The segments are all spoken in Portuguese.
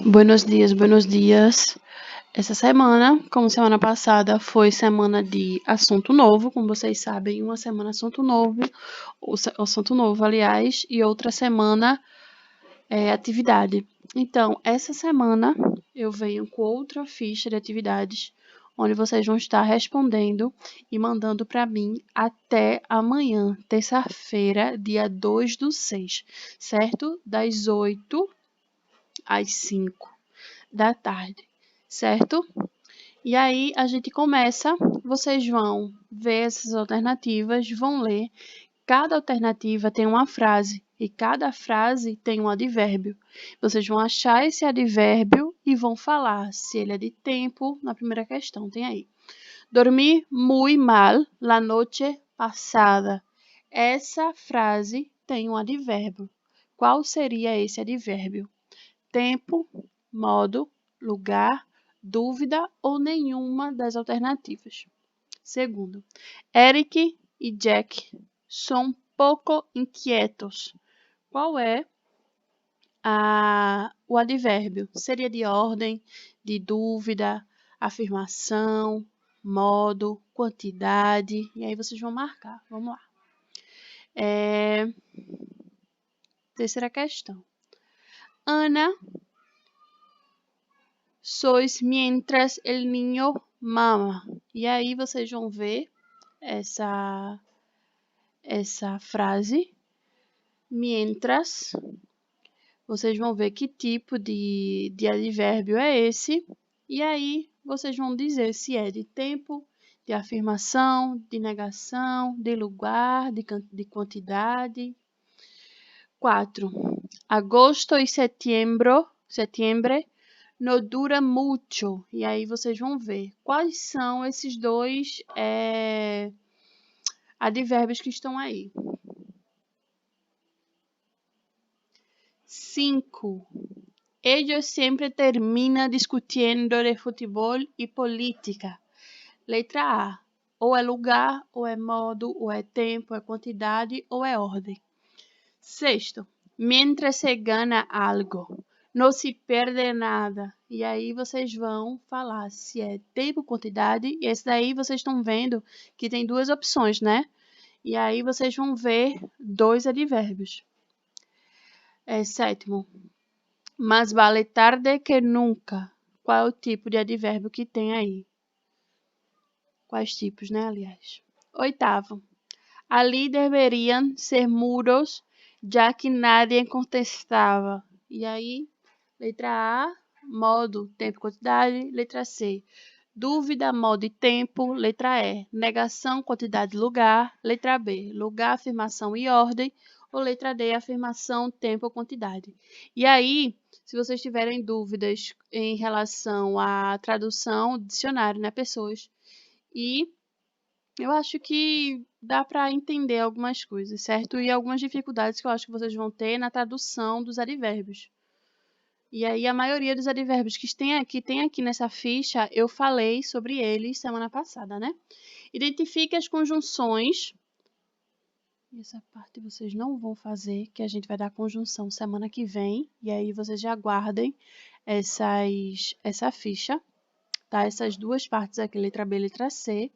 Buenos dias, buenos dias. Essa semana, como semana passada, foi semana de assunto novo, como vocês sabem, uma semana assunto novo, assunto novo, aliás, e outra semana atividade. Então, essa semana eu venho com outra ficha de atividades, onde vocês vão estar respondendo e mandando para mim até amanhã, terça-feira, dia 2/6, certo? Das 8 às 5 da tarde, certo? E aí a gente começa, vocês vão ver essas alternativas, vão ler. Cada alternativa tem uma frase e cada frase tem um advérbio. Vocês vão achar esse advérbio e vão falar se ele é de tempo. Na primeira questão tem aí. Dormi muy mal la noche passada. Essa frase tem um advérbio. Qual seria esse advérbio? Tempo, modo, lugar, dúvida ou nenhuma das alternativas. Segundo, Eric e Jack são pouco inquietos. Qual é o advérbio? Seria de ordem, de dúvida, afirmação, modo, quantidade. E aí vocês vão marcar. Vamos lá. Terceira questão. Ana, sois mientras el niño mama. E aí vocês vão ver essa frase. Mientras. Vocês vão ver que tipo de advérbio é esse. E aí vocês vão dizer se é de tempo, de afirmação, de negação, de lugar, de quantidade. 4. Agosto e setembro no dura mucho. E aí vocês vão ver quais são esses dois advérbios que estão aí. 5. Ellos sempre terminam discutindo de futebol e política. Letra A. Ou é lugar, ou é modo, ou é tempo, é quantidade, ou é ordem. 6. Mientras se gana algo. Não se perde nada. E aí vocês vão falar se é tempo, quantidade. E esse daí vocês estão vendo que tem duas opções, né? E aí vocês vão ver dois advérbios. 7. Mas vale tarde que nunca. Qual é o tipo de advérbio que tem aí? Quais tipos, né, aliás? 8. Ali deveriam ser muros, já que nadie contestava. E aí, letra A, modo, tempo, quantidade. Letra C, dúvida, modo e tempo. Letra E, negação, quantidade, lugar. Letra B, lugar, afirmação e ordem. Ou letra D, afirmação, tempo, quantidade. E aí, se vocês tiverem dúvidas em relação à tradução, dicionário, né, pessoas. E eu acho que dá para entender algumas coisas, certo? E algumas dificuldades que eu acho que vocês vão ter na tradução dos advérbios. E aí, a maioria dos advérbios que tem aqui nessa ficha, eu falei sobre eles semana passada, né? Identifique as conjunções. Essa parte vocês não vão fazer, que a gente vai dar conjunção semana que vem. E aí, vocês já guardem essa ficha, tá? Essas duas partes aqui, letra B e letra C.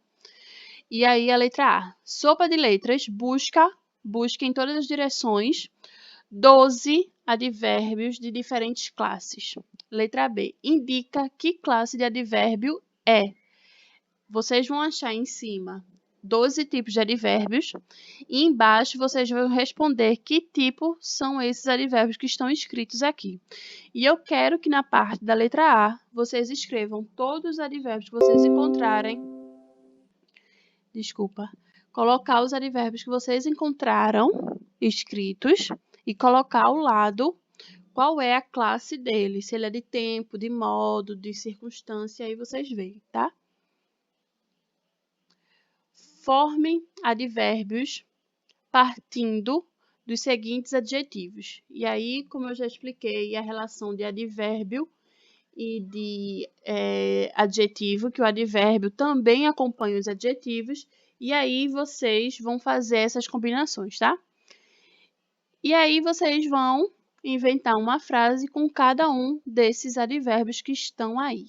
E aí, a letra A. Sopa de letras, busca em todas as direções 12 advérbios de diferentes classes. Letra B. Indica que classe de advérbio é. Vocês vão achar em cima 12 tipos de advérbios e embaixo vocês vão responder que tipo são esses advérbios que estão escritos aqui. E eu quero que na parte da letra A vocês escrevam todos os advérbios que vocês encontrarem. Colocar os advérbios que vocês encontraram escritos e colocar ao lado qual é a classe dele, se ele é de tempo, de modo, de circunstância, aí vocês veem, tá? Forme advérbios partindo dos seguintes adjetivos. E aí, como eu já expliquei, a relação de advérbio e de adjetivo, que o advérbio também acompanha os adjetivos, e aí vocês vão fazer essas combinações, tá? E aí vocês vão inventar uma frase com cada um desses advérbios que estão aí.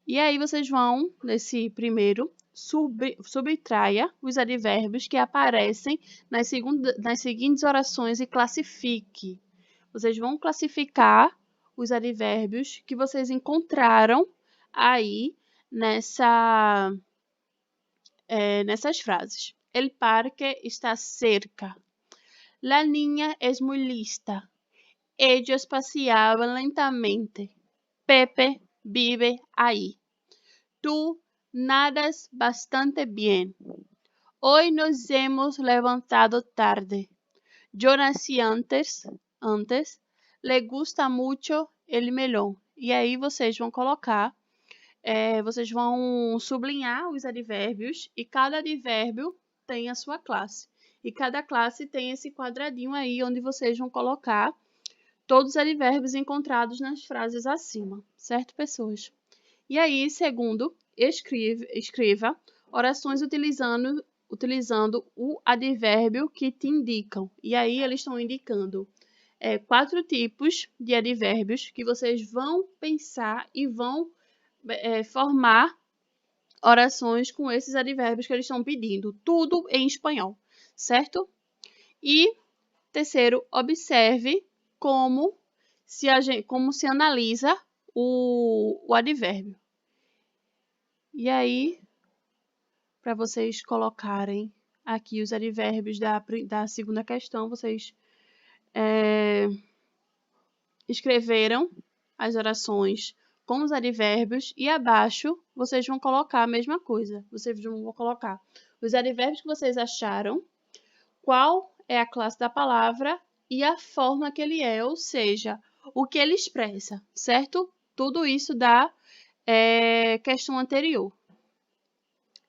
E aí vocês vão, nesse primeiro, subtraia os advérbios que aparecem nas seguintes orações e classifique. Vocês vão classificar os advérbios que vocês encontraram aí nessas frases. El parque está cerca. La niña es muy lista. Ellos paseaban lentamente. Pepe vive ahí. Tú nadas bastante bien. Hoy nos hemos levantado tarde. Yo nací antes. Le gusta mucho el melón. E aí vocês vão colocar, vocês vão sublinhar os advérbios e cada advérbio tem a sua classe. E cada classe tem esse quadradinho aí onde vocês vão colocar todos os advérbios encontrados nas frases acima, certo, pessoas? E aí, segundo, escreva orações utilizando o advérbio que te indicam. E aí, eles estão indicando 4 tipos de advérbios que vocês vão pensar e vão formar orações com esses advérbios que eles estão pedindo. Tudo em espanhol, certo? E, terceiro, observe como se analisa o advérbio. E aí, para vocês colocarem aqui os advérbios da segunda questão, vocês escreveram as orações com os advérbios e abaixo vocês vão colocar a mesma coisa. Vocês vão colocar os advérbios que vocês acharam, qual é a classe da palavra e a forma que ele é, ou seja, o que ele expressa, certo? Tudo isso da questão anterior.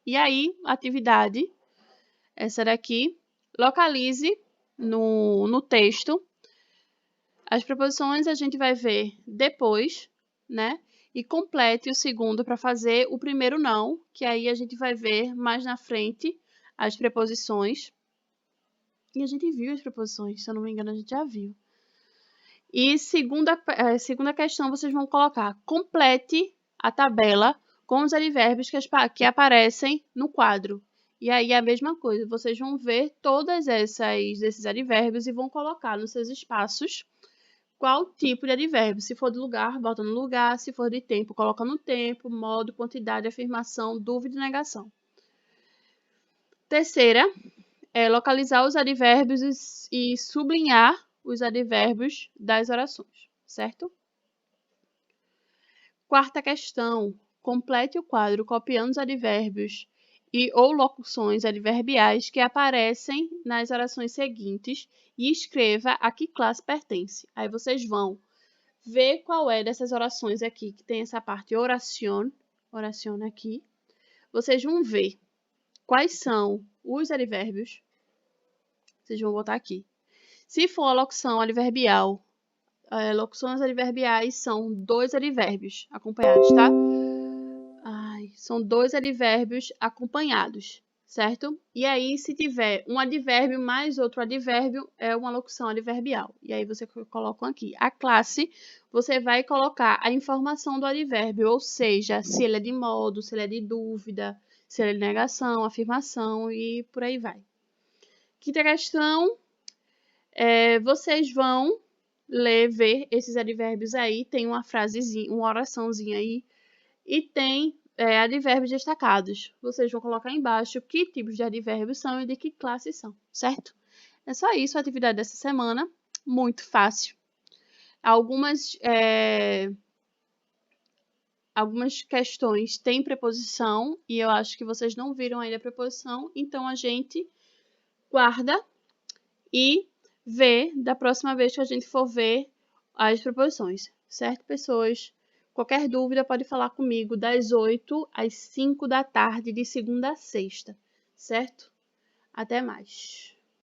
E aí, atividade, essa daqui, localize no texto. As preposições a gente vai ver depois, né? E complete o segundo para fazer o primeiro não, que aí a gente vai ver mais na frente as preposições. E a gente viu as preposições, se eu não me engano, a gente já viu. E segunda questão, vocês vão colocar, complete a tabela com os advérbios que aparecem no quadro. E aí é a mesma coisa, vocês vão ver todas esses advérbios e vão colocar nos seus espaços qual tipo de advérbio. Se for de lugar, bota no lugar. Se for de tempo, coloca no tempo, modo, quantidade, afirmação, dúvida e negação. Terceira, localizar os advérbios e sublinhar os advérbios das orações, certo? Quarta questão, complete o quadro copiando os advérbios ou locuções adverbiais que aparecem nas orações seguintes e escreva a que classe pertence. Aí vocês vão ver qual é dessas orações aqui, que tem essa parte oración aqui. Vocês vão ver quais são os advérbios. Vocês vão botar aqui. Se for a locução adverbial, locuções adverbiais são 2 advérbios acompanhados, tá? São 2 advérbios acompanhados, certo? E aí, se tiver um advérbio mais outro advérbio, é uma locução adverbial. E aí, você coloca aqui. A classe, você vai colocar a informação do advérbio, ou seja, se ele é de modo, se ele é de dúvida, se ele é de negação, afirmação e por aí vai. Quinta questão, vocês vão ver esses advérbios aí, tem uma frasezinha, uma oraçãozinha aí, e tem advérbios destacados. Vocês vão colocar embaixo que tipos de advérbios são e de que classe são, certo? É só isso a atividade dessa semana, muito fácil. Algumas questões têm preposição e eu acho que vocês não viram ainda a preposição, então a gente guarda e vê da próxima vez que a gente for ver as preposições, certo, pessoas? Qualquer dúvida pode falar comigo das 8 às 5 da tarde, de segunda a sexta, certo? Até mais!